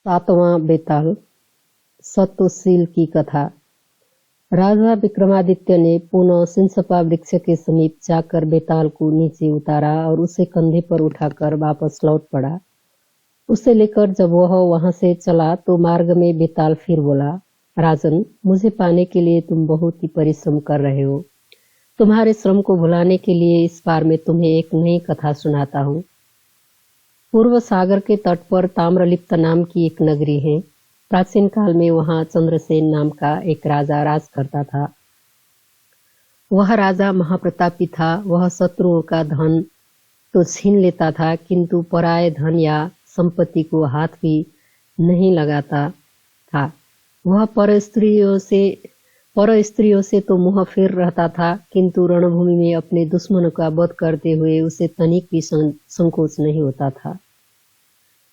सातवां बेताल सत्यशील की कथा। राजा विक्रमादित्य ने पुनः सिंसपा वृक्ष के समीप जाकर बेताल को नीचे उतारा और उसे कंधे पर उठाकर वापस लौट पड़ा। उसे लेकर जब वह वहां से चला तो मार्ग में बेताल फिर बोला, राजन, मुझे पाने के लिए तुम बहुत ही परिश्रम कर रहे हो। तुम्हारे श्रम को भुलाने के लिए इस बार मैं तुम्हें एक नई कथा सुनाता हूँ। पूर्व सागर के तट पर ताम्रलिप्त नाम की एक नगरी है। प्राचीन काल में वहां चंद्रसेन नाम का एक राजा राज करता था। वह राजा महाप्रतापी था। वह शत्रुओं का धन तो छीन लेता था, किंतु पराये धन या संपत्ति को हाथ भी नहीं लगाता था। वह पर स्त्रियों से तो मुंह फेर रहता था, किंतु रणभूमि में अपने दुश्मनों का वध करते हुए उसे तनिक भी संकोच नहीं होता था।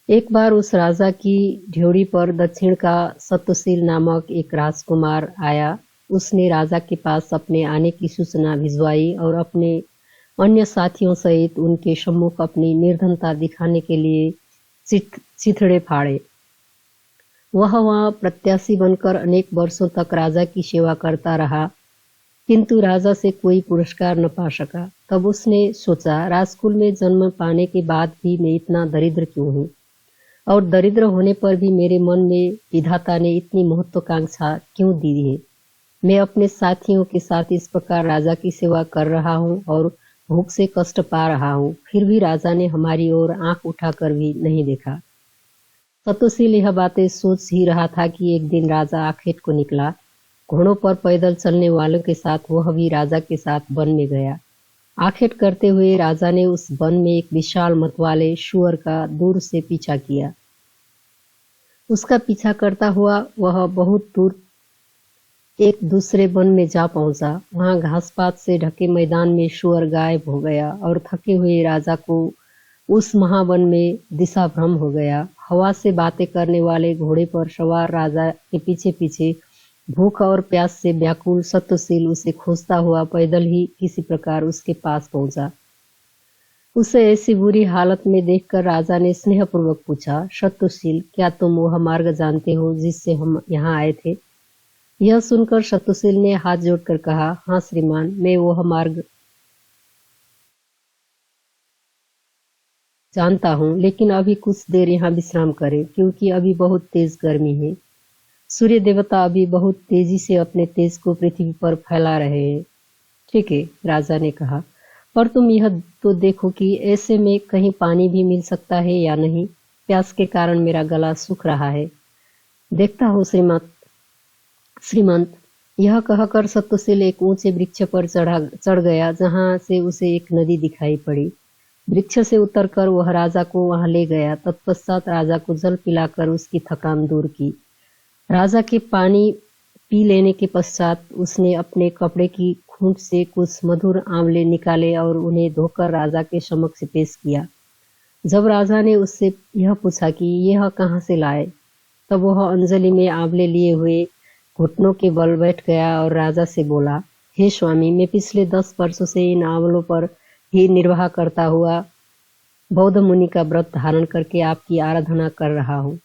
एक बार उस राजा की ड्योढ़ी पर दक्षिण का सत्यशील नामक एक राजकुमार आया। उसने राजा के पास अपने आने की सूचना भिजवाई और अपने अन्य साथियों सहित उनके सम्मुख अपनी निर्धनता दिखाने के लिए चिथड़े फाड़े। वह वहां प्रत्याशी बनकर अनेक वर्षों तक राजा की सेवा करता रहा, किंतु राजा से कोई पुरस्कार न पा सका। तब उसने सोचा, राजकुल में जन्म पाने के बाद भी मैं इतना दरिद्र क्यों हूँ, और दरिद्र होने पर भी मेरे मन में विधाता ने इतनी महत्वाकांक्षा क्यों दी है। मैं अपने साथियों के साथ इस प्रकार राजा की सेवा कर रहा हूँ और भूख से कष्ट पा रहा हूँ, फिर भी राजा ने हमारी ओर आंख उठाकर भी नहीं देखा। सत्यशील यह बातें सोच ही रहा था कि एक दिन राजा आखेट को निकला। घोड़ों पर पैदल चलने वालों के साथ वह भी राजा के साथ वन में गया। आखेट करते हुए राजा ने उस वन में एक विशाल मतवाले शुअर का दूर से पीछा किया। उसका पीछा करता हुआ वह बहुत दूर एक दूसरे वन में जा पहुंचा। वहां घास पात से ढके मैदान में शुअर गायब हो गया और थके हुए राजा को उस महावन में दिशा भ्रम हो गया। हवा से बातें करने वाले घोड़े पर सवार राजा के पीछे पीछे भूख और प्यास से व्याकुल सत्यशील उसे खोजता हुआ पैदल ही किसी प्रकार उसके पास पहुंचा। उसे ऐसी बुरी हालत में देखकर राजा ने स्नेहपूर्वक पूछा, सत्यशील, क्या तुम वह मार्ग जानते हो जिससे हम यहाँ आए थे? यह सुनकर सत्यशील ने हाथ जोड़कर कहा, हाँ श्रीमान, मैं वह मार्ग जानता हूँ, लेकिन अभी कुछ देर यहाँ विश्राम करें, क्योंकि अभी बहुत तेज गर्मी है। सूर्य देवता अभी बहुत तेजी से अपने तेज को पृथ्वी पर फैला रहे हैं। ठीक है, राजा ने कहा, पर तुम यह तो देखो कि ऐसे में कहीं पानी भी मिल सकता है या नहीं। प्यास के कारण मेरा गला सूख रहा है। देखता हूँ श्रीमंत। यह कहकर सत्यशील एक ऊंचे वृक्ष पर चढ़ गया, जहां से उसे एक नदी दिखाई पड़ी। वृक्ष से उतरकर वह राजा को वहां ले गया। तत्पश्चात राजा को जल पिलाकर उसकी थकान दूर की। राजा के पानी पी लेने के पश्चात उसने अपने कपड़े की खूंट से कुछ मधुर आंवले निकाले और उन्हें धोकर राजा के समक्ष पेश किया। जब राजा ने उससे यह पूछा कि यह कहाँ से लाए, तब वह अंजलि में आंवले लिए हुए घुटनों के बल बैठ गया और राजा से बोला, हे स्वामी, मैं पिछले 10 वर्षों से इन आंवलों पर ही निर्वाह करता हुआ बौद्ध मुनि का व्रत धारण करके आपकी आराधना कर रहा हूँ।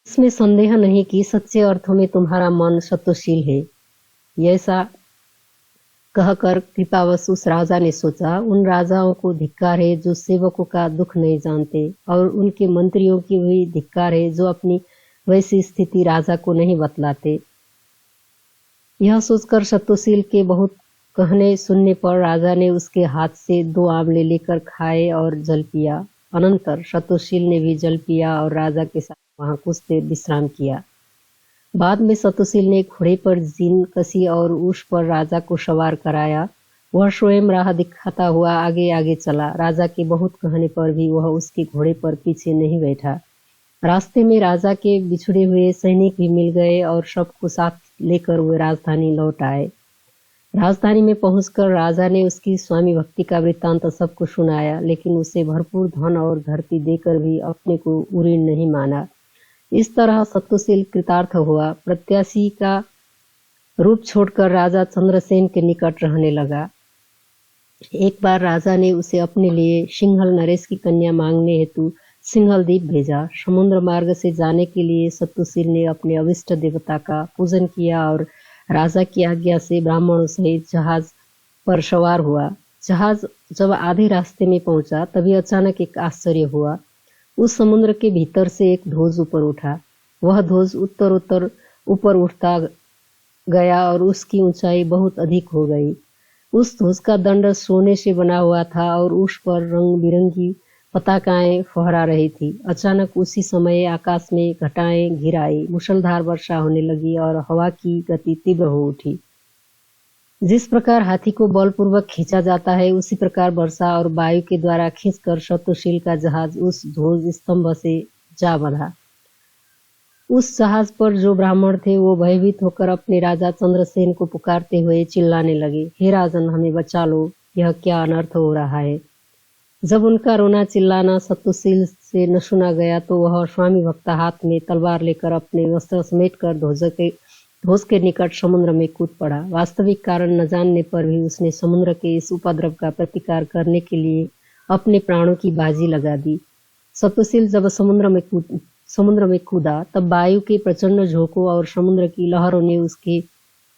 इसमें संदेह नहीं कि सच्चे अर्थों में तुम्हारा मन सत्यशील है। ऐसा कहकर कृपावश उस राजा ने सोचा, उन राजाओं को धिक्कार है जो सेवकों का दुख नहीं जानते, और उनके मंत्रियों की भी धिक्कार है जो अपनी वैसी स्थिति राजा को नहीं बतलाते। यह सोचकर सत्यशील के बहुत कहने सुनने पर राजा ने उसके हाथ से 2 आंवले लेकर खाए और जल पिया। अनंतर सत्यशील ने भी जल पिया और राजा के साथ वहां कुछ देर विश्राम किया। बाद में सत्यशील ने घोड़े पर जीन कसी और उस पर राजा को सवार कराया। वह स्वयं राह दिखाता हुआ आगे आगे चला। राजा के बहुत कहने पर भी वह उसके घोड़े पर पीछे नहीं बैठा। रास्ते में राजा के बिछुड़े हुए सैनिक भी मिल गए और सबको साथ लेकर वे राजधानी लौट आए। राजधानी में पहुंचकर राजा ने उसकी स्वामी भक्ति का वृत्तांत सबको सुनाया, लेकिन उसे भरपूर धन और धरती देकर भी अपने को उऋण नहीं माना। इस तरह सत्यशील कृतार्थ हुआ। प्रत्याशी का रूप छोड़कर राजा चंद्रसेन के निकट रहने लगा। एक बार राजा ने उसे अपने लिए सिंहल नरेश की कन्या मांगने हेतु सिंघल द्वीप भेजा। समुद्र मार्ग से जाने के लिए सत्तुशील ने अपने अभिष्ट देवता का पूजन किया और राजा की आज्ञा से ब्राह्मणों सहित जहाज पर सवार हुआ। जहाज जब आधे रास्ते में पहुंचा तभी अचानक एक आश्चर्य हुआ। उस समुद्र के भीतर से एक ध्वज ऊपर उठा। वह ध्वज उत्तर ऊपर उठता गया और उसकी ऊंचाई बहुत अधिक हो गई। उस ध्वज का दंड सोने से बना हुआ था और उस पर रंग बिरंगी पताकाएं फहरा रही थी। अचानक उसी समय आकाश में घटाएं घिर आई, मूसलाधार वर्षा होने लगी और हवा की गति तीव्र हो उठी। जिस प्रकार हाथी को बलपूर्वक खींचा जाता है उसी प्रकार वर्षा और वायु के द्वारा खींचकर सत्तुशील का जहाज उस ध्वज स्तंभ से जा बंधा। उस जहाज पर जो ब्राह्मण थे वो भयभीत होकर अपने राजा चंद्रसेन को पुकारते हुए चिल्लाने लगे, हे राजन, हमें बचा लो, यह क्या अनर्थ हो रहा है। जब उनका रोना चिल्लाना सत्तुशील से न सुना गया तो वह स्वामी भक्त हाथ में तलवार लेकर अपने वस्त्र समेट कर ध्वज के निकट समुद्र में कूद पड़ा। वास्तविक कारण न जानने पर भी उसने समुद्र के इस उपद्रव का प्रतिकार करने के लिए अपने प्राणों की बाजी लगा दी। सत्तुशील जब समुद्र में कूदा तब वायु के प्रचंड झोंकों और समुद्र की लहरों ने उसके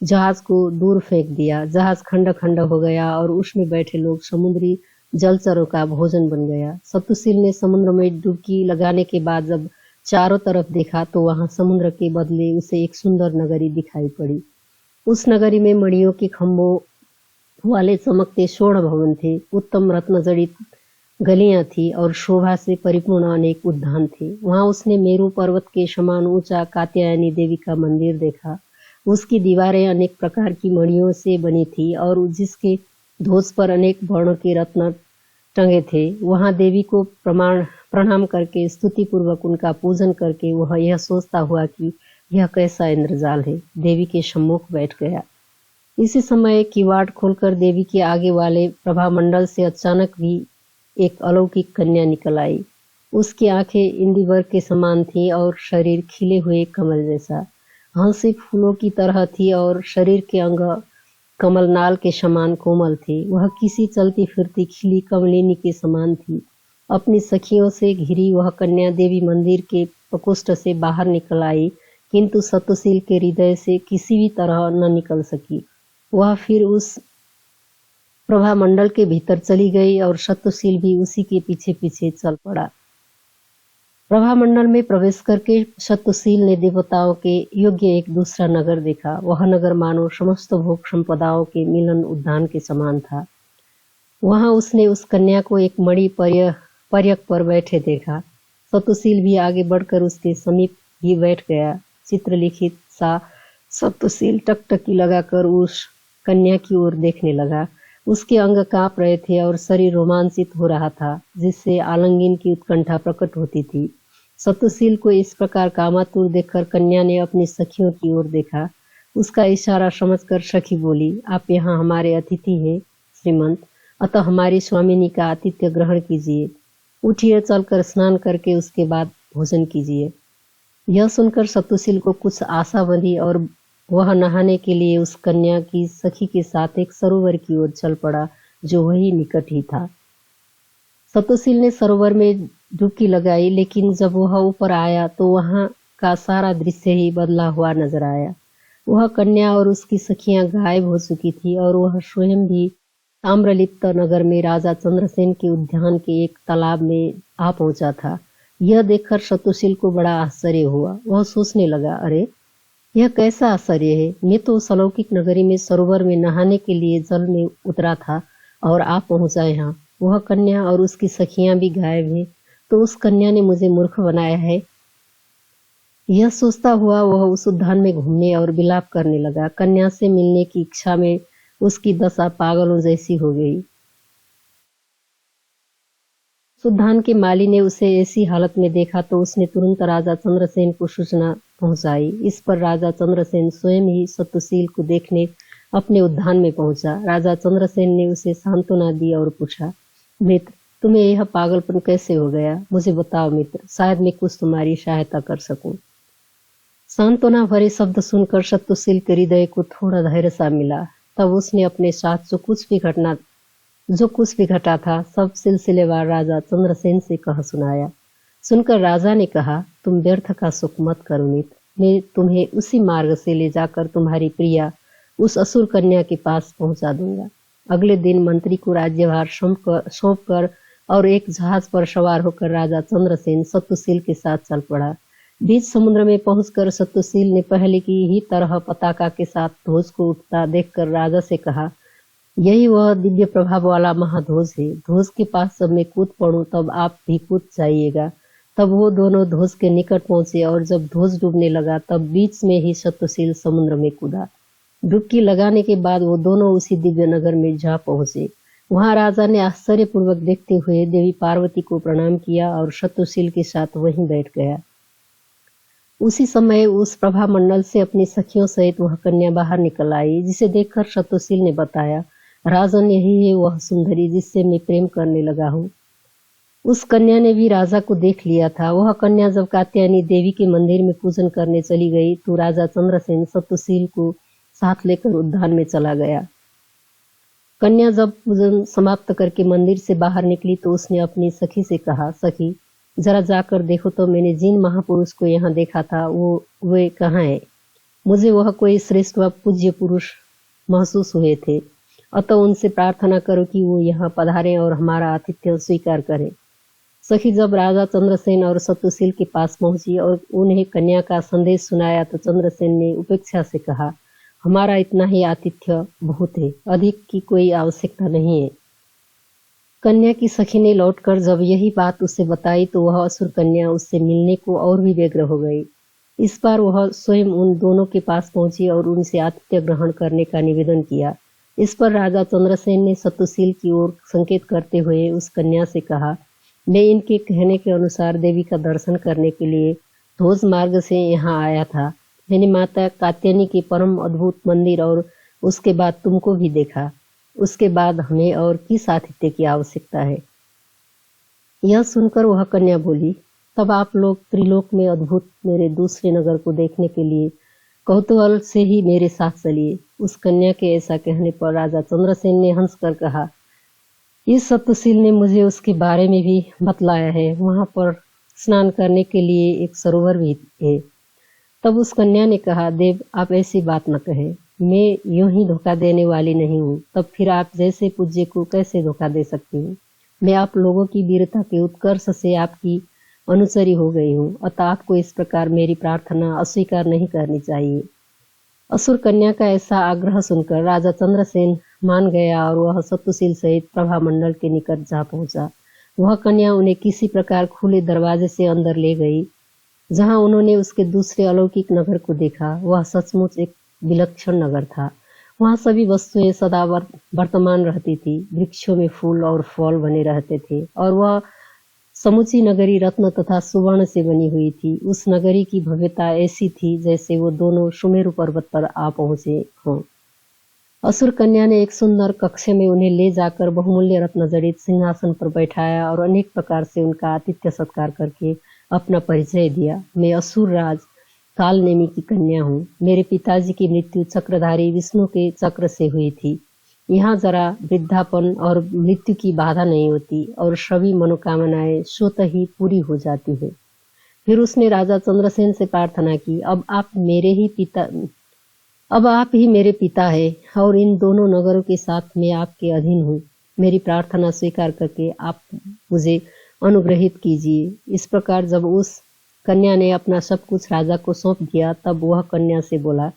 जहाज को दूर फेंक दिया। जहाज खंड खंड हो गया और उसमें बैठे लोग समुद्री जलचरों का भोजन बन गया। सत्तुशील ने समुद्र में डुबकी लगाने के बाद जब चारों तरफ देखा तो वहां समुद्र के बदले उसे एक सुंदर नगरी दिखाई पड़ी। उस नगरी में मणियों के खंभों वाले चमकते स्वर्ण भवन थे, उत्तम रत्न जड़ित गलियां थी और शोभा से परिपूर्ण अनेक उद्यान थे। वहां उसने मेरू पर्वत के समान ऊंचा कात्यायनी देवी का मंदिर देखा। उसकी दीवारें अनेक प्रकार की मणियों से बनी थी और जिसके ध्वज पर अनेक वर्णों के रत्न टंगे थे। वहां देवी को प्रणाम करके स्तुति पूर्वक उनका पूजन करके वह यह सोचता हुआ कि यह कैसा इंद्रजाल है, देवी के सम्मुख बैठ गया। इसी समय किवाड़ खोलकर देवी के आगे वाले प्रभामंडल से अचानक भी एक अलौकिक कन्या निकल आई। उसकी आंखें इंदिवर के समान थी और शरीर खिले हुए कमल जैसा। हंसी फूलों की तरह थी और शरीर के अंग कमलनाल के समान कोमल थे। वह किसी चलती फिरती खिली कमलिनी के समान थी। अपनी सखियों से घिरी वह कन्या देवी मंदिर के प्रकोष्ठ से बाहर निकल आई, किंतु सत्तुशील के हृदय से किसी भी तरह न निकल सकी। वह फिर उस प्रभामंडल के भीतर चली गई और सत्तुशील भी उसी के पीछे पीछे चल पड़ा। प्रभामंडल में प्रवेश करके सत्तुशील ने देवताओं के योग्य एक दूसरा नगर देखा। वह नगर मानो समस्त भोग संपदाओं के मिलन उद्यान के समान था। वहां उसने उस कन्या को एक मणि पर्यक पर बैठे देखा। सत्तुशील भी आगे बढ़कर उसके समीप ही बैठ गया। चित्रलिखित सा सत्तुशील टकटकी लगाकर उस कन्या की ओर देखने लगा। उसके अंग कांप रहे थे और शरीर रोमांचित हो रहा था, जिससे आलिंगन की उत्कंठा प्रकट होती थी। सत्तुशील को इस प्रकार कामातुर देखकर कन्या ने अपनी सखियों की ओर देखा। उसका इशारा समझकर सखी बोली, आप यहाँ हमारे अतिथि हैं श्रीमंत, अतः हमारी स्वामिनी का आतिथ्य ग्रहण कीजिए। उठिए, चलकर स्नान करके उसके बाद भोजन कीजिए। यह सुनकर सत्तुशील को कुछ आशा बंधी और वह नहाने के लिए उस कन्या की सखी के साथ एक सरोवर की ओर चल पड़ा, जो वही निकट ही था। सत्तुशील ने सरोवर में डुबकी लगाई, लेकिन जब वह ऊपर आया तो वहां का सारा दृश्य ही बदला हुआ नजर आया। वह कन्या और उसकी सखियां गायब हो चुकी थी और वह स्वयं भी ताम्रलिप्त नगर में राजा चंद्रसेन के उद्यान के एक तालाब में आ पहुंचा था। यह देखकर सत्तुशील को बड़ा आश्चर्य हुआ। वह सोचने लगा, अरे यह कैसा आश्चर्य है, मैं तो उस अलौकिक नगरी में सरोवर में नहाने के लिए जल में उतरा था और आप पहुंचा यहाँ। वह कन्या और उसकी सखियां भी गायब हैं, तो उस कन्या ने मुझे मूर्ख बनाया है। यह सोचता हुआ वह उस उद्यान में घूमने और विलाप करने लगा। कन्या से मिलने की इच्छा में उसकी दशा पागलों जैसी हो गई। उद्यान के माली ने उसे ऐसी हालत में देखा तो उसने तुरंत राजा चंद्रसेन को सूचना पहुंचाई। इस पर राजा चंद्रसेन स्वयं ही सत्तुशील को देखने अपने उद्यान में पहुंचा। राजा चंद्रसेन ने उसे सांत्वना दी और पूछा, मित्र, तुम्हें यह पागलपन कैसे हो गया? मुझे बताओ मित्र, शायद मैं कुछ तुम्हारी सहायता कर सकूं। सांत्वना भरे शब्द सुनकर सत्तुशील के हृदय को थोड़ा धैर्य सा मिला। तब उसने अपने साथ जो कुछ भी घटा था सब सिलसिलेवार राजा चंद्रसेन से कह सुनाया। सुनकर राजा ने कहा, तुम व्यर्थ का शोक मत करो मित्र, मैं तुम्हें उसी मार्ग से ले जाकर तुम्हारी प्रिया उस असुर कन्या के पास पहुंचा दूंगा। अगले दिन मंत्री को राज्यभार सौंप कर और एक जहाज पर सवार होकर राजा चंद्रसेन सत्यशील के साथ चल पड़ा। बीच समुद्र में पहुंचकर सत्यशील ने पहले की ही तरह पताका के साथ ध्वज को उठता देखकर राजा से कहा, यही वह दिव्य प्रभाव वाला महाध्वज है। ध्वज के पास जब मैं कूद पड़ूं तब आप भी कूद जाइएगा। तब वो दोनों ध्वज के निकट पहुंचे और जब ध्वज डूबने लगा तब बीच में ही सत्यशील समुद्र में कूदा। डुबकी लगाने के बाद वो दोनों उसी दिव्य नगर में जा पहुंचे। वहां राजा ने आश्चर्यपूर्वक देखते हुए देवी पार्वती को प्रणाम किया और सत्यशील के साथ वहीं बैठ गया। उसी समय उस प्रभा मंडल से अपनी सखियों सहित वह कन्या बाहर निकल आई, जिसे देखकर सत्यशील ने बताया, राजन यही है वह सुंदरी जिससे मैं प्रेम करने लगा हूँ। उस कन्या ने भी राजा को देख लिया था। वह कन्या जब कात्यायनी देवी के मंदिर में पूजन करने चली गई तो राजा चंद्रसेन सत्यशील को साथ लेकर उद्यान में चला गया। कन्या जब पूजन समाप्त करके मंदिर से बाहर निकली तो उसने अपनी सखी से कहा, सखी जरा जाकर देखो तो मैंने जिन महापुरुष को यहाँ देखा था वे कहाँ है। मुझे वह कोई श्रेष्ठ व पूज्य पुरुष महसूस हुए थे, अतः उनसे प्रार्थना करो कि वो यहाँ पधारे और हमारा आतिथ्य स्वीकार करें। सखी जब राजा चंद्रसेन और सत्यशील के पास पहुंची और उन्हें कन्या का संदेश सुनाया तो चंद्रसेन ने उपेक्षा से कहा, हमारा इतना ही आतिथ्य बहुत है, अधिक की कोई आवश्यकता नहीं है। कन्या की सखी ने लौटकर जब यही बात उसे बताई तो वह असुर कन्या उससे मिलने को और भी व्यग्र हो गई। इस बार वह स्वयं उन दोनों के पास पहुंची और उनसे आतिथ्य ग्रहण करने का निवेदन किया। इस पर राजा चंद्रसेन ने सत्यशील की ओर संकेत करते हुए उस कन्या से कहा, मैं इनके कहने के अनुसार देवी का दर्शन करने के लिए ध्वज मार्ग से यहाँ आया था। मैंने माता कात्यायनी के परम अद्भुत मंदिर और उसके बाद तुमको भी देखा। उसके बाद हमें और किस आतिथ्य की आवश्यकता है। यह सुनकर वह कन्या बोली, तब आप लोग त्रिलोक में अद्भुत मेरे दूसरे नगर को देखने के लिए कौतूहल से ही मेरे साथ चलिए। उस कन्या के ऐसा कहने पर राजा चंद्रसेन ने हंसकर कहा, इस सत्यशील ने मुझे उसके बारे में भी बतलाया है। वहां पर स्नान करने के लिए एक सरोवर भी है। तब उस कन्या ने कहा, देव आप ऐसी बात न कहें, मैं यूं ही धोखा देने वाली नहीं हूँ। तब फिर आप जैसे पूज्य को कैसे धोखा दे सकती हूँ। मैं आप लोगों की वीरता के उत्कर्ष से आपकी अनुचरी हो गई हूँ, अतः आपको इस प्रकार मेरी प्रार्थना अस्वीकार नहीं करनी चाहिए। असुर कन्या का ऐसा आग्रह सुनकर राजा चंद्रसेन मान गया और वह सत्यशील सहित प्रभा मंडल के निकट जा पहुंचा। वह कन्या उन्हें किसी प्रकार खुले दरवाजे से अंदर ले गई, जहां उन्होंने उसके दूसरे अलौकिक नगर को देखा। वह सचमुच एक विलक्षण नगर था। वहां सभी वस्तुएं सदा वर्तमान रहती थी। वृक्षों में फूल और फल बने रहते थे और वह समूची नगरी रत्न तथा सुवर्ण से बनी हुई थी। उस नगरी की भव्यता ऐसी थी जैसे वो दोनों सुमेरु पर्वत पर आ पहुंचे हों। असुर कन्या ने एक सुंदर कक्ष में उन्हें ले जाकर बहुमूल्य रत्न जड़ित सिंहासन पर बैठाया और अनेक प्रकार से उनका आतिथ्य सत्कार करके अपना परिचय दिया। मैं असुर राज कालनेमी की कन्या हूँ। मेरे पिताजी की मृत्यु चक्रधारी विष्णु के चक्र से हुई थी। यहाँ जरा वृद्धापन और मृत्यु की बाधा नहीं होती और सभी मनोकामनाएं स्वतः ही पूरी हो जाती है। फिर उसने राजा चंद्रसेन से प्रार्थना की, अब आप ही मेरे पिता है और इन दोनों नगरों के साथ मैं आपके अधीन हूँ। मेरी प्रार्थना स्वीकार करके आप मुझे अनुग्रहित कीजिए। इस प्रकार जब उस कन्या ने अपना सब कुछ राजा को सौंप दिया तब वह कन्या से बोला,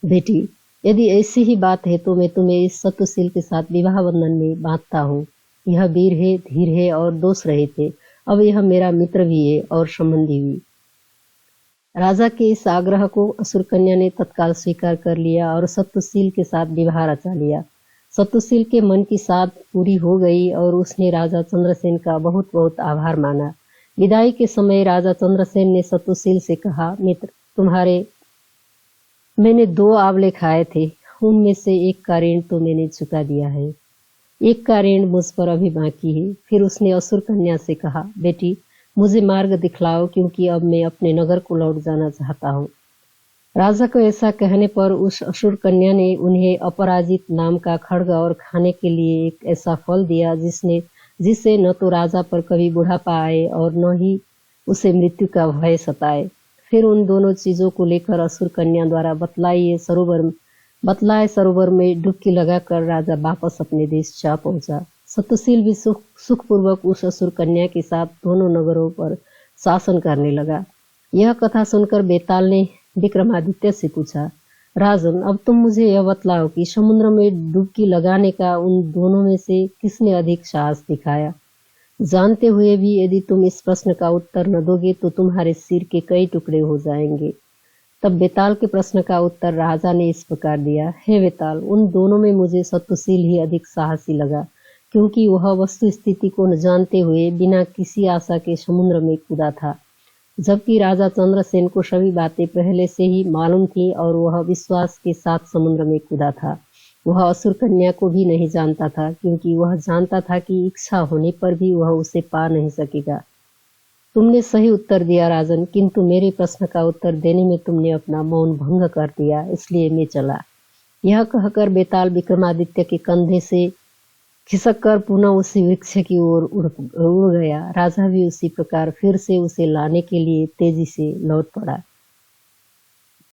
बेटी यदि ऐसी ही बात है तो मैं तुम्हें इस सत्यशील के साथ विवाह बंधन में बांधता हूँ। यह वीर है, धीर है और दोष रहित है। अब यह मेरा मित्र भी है और संबंधी भी। राजा के इस आग्रह को असुर कन्या ने तत्काल स्वीकार कर लिया और सत्यशील के साथ विवाह रचा लिया। सत्यशील के मन की साध पूरी हो गई और उसने राजा चंद्रसेन का बहुत बहुत आभार माना। विदाई के समय राजा चंद्रसेन ने सत्यशील से कहा, मित्र मैंने 2 आंवले खाए थे, उनमें से एक का ऋण तो मैंने चुका दिया है, एक का ऋण मुझ पर अभी बाकी है। फिर उसने असुर कन्या से कहा, बेटी मुझे मार्ग दिखलाओ क्योंकि अब मैं अपने नगर को लौट जाना चाहता हूँ। राजा को ऐसा कहने पर उस असुर कन्या ने उन्हें अपराजित नाम का खड्ग और खाने के लिए एक ऐसा फल दिया जिससे न तो राजा पर कभी बुढ़ापा आए और न ही उसे मृत्यु का भय सताए। फिर उन दोनों चीजों को लेकर असुर कन्या द्वारा बतलाए सरोवर में डुबकी लगाकर राजा वापस अपने देश जा पहुंचा। सतुशील भी सुखपूर्वक उस असुर कन्या के साथ दोनों नगरों पर शासन करने लगा। यह कथा सुनकर बेताल ने विक्रमादित्य से पूछा, राजन, अब तुम मुझे यह बतलाओ कि समुद्र में डुबकी लगाने का उन दोनों में से किसने अधिक साहस दिखाया। जानते हुए भी यदि तुम इस प्रश्न का उत्तर न दोगे तो तुम्हारे सिर के कई टुकड़े हो जाएंगे। तब बेताल के प्रश्न का उत्तर राजा ने इस प्रकार दिया, हे बेताल, उन दोनों में मुझे सत्यशील ही अधिक साहसी लगा, क्योंकि वह वस्तु स्थिति को न जानते हुए बिना किसी आशा के समुद्र में कूदा था, जबकि राजा चंद्रसेन को सभी बातें पहले से ही मालूम थी और वह विश्वास के साथ समुद्र में कूदा था। वह असुर कन्या को भी नहीं जानता था, क्योंकि वह जानता था कि इच्छा होने पर भी वह उसे पा नहीं सकेगा। तुमने सही उत्तर दिया राजन, किंतु मेरे प्रश्न का उत्तर देने में तुमने अपना मौन भंग कर दिया, इसलिए मैं चला। यह कहकर बेताल विक्रमादित्य के कंधे से खिसक कर पुनः उसी वृक्ष की ओर उड़ गया। राजा भी उसी प्रकार फिर से उसे लाने के लिए तेजी से लौट पड़ा।